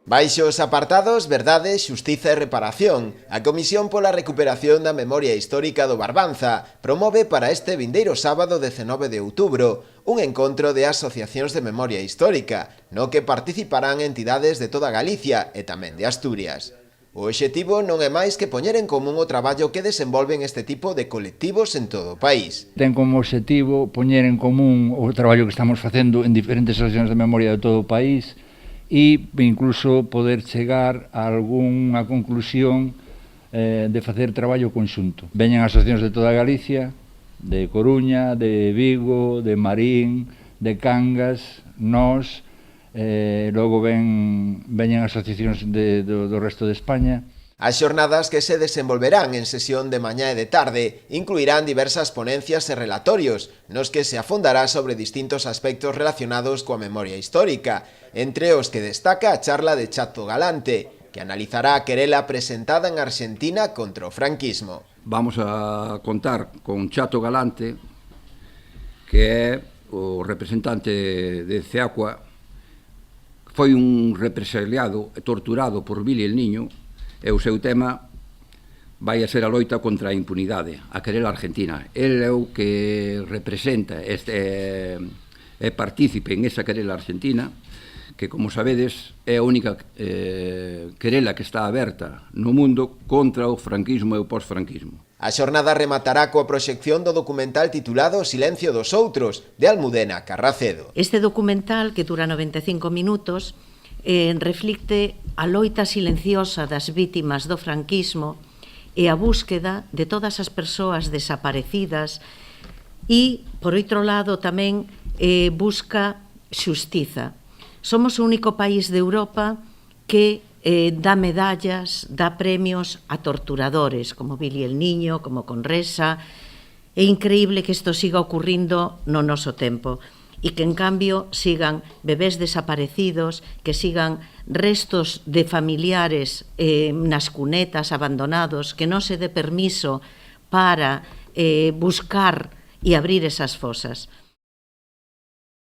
Baixo os apartados Verdade, Xustiza e Reparación, a Comisión pola Recuperación da Memoria Histórica do Barbanza promove para este vindeiro sábado 19 de outubro un encontro de asociacións de memoria histórica, no que participarán entidades de toda Galicia e tamén de Asturias. O obxectivo non é máis que poñer en común o traballo que desenvolven este tipo de colectivos en todo o país. Ten como obxectivo poñer en común o traballo que estamos facendo en diferentes asociacións de memoria de todo o país e incluso poder chegar a algunha conclusión de facer traballo conxunto. Veñen asociacións de toda Galicia, de Coruña, de Vigo, de Marín, de Cangas, nós, logo veñen asociacións do resto de España. As xornadas que se desenvolverán en sesión de mañá e de tarde incluirán diversas ponencias e relatorios, nos que se afondará sobre distintos aspectos relacionados coa memoria histórica, entre os que destaca a charla de Chato Galante, que analizará a querela presentada en Argentina contra o franquismo. Vamos a contar con Chato Galante, que é o representante de Ceacua. Foi un represaliado e torturado por Vili el Niño, e o seu tema vai a ser a loita contra a impunidade, a querela argentina. El é o que representa é partícipe en esa querela argentina, que, como sabedes, é a única querela que está aberta no mundo contra o franquismo e o post-franquismo. A xornada rematará coa proxección do documental titulado O silencio dos outros, de Almudena Carracedo. Este documental, que dura 95 minutos, reflicte a loita silenciosa das vítimas do franquismo e a búsqueda de todas as persoas desaparecidas e, por outro lado, tamén busca xustiza. Somos o único país de Europa que dá medallas, dá premios a torturadores, como Vili el Niño, como Conresa. É increíble que isto siga ocurrindo no noso tempo e que, en cambio, sigan bebés desaparecidos, que sigan restos de familiares nas cunetas abandonados, que non se dé permiso para buscar e abrir esas fosas.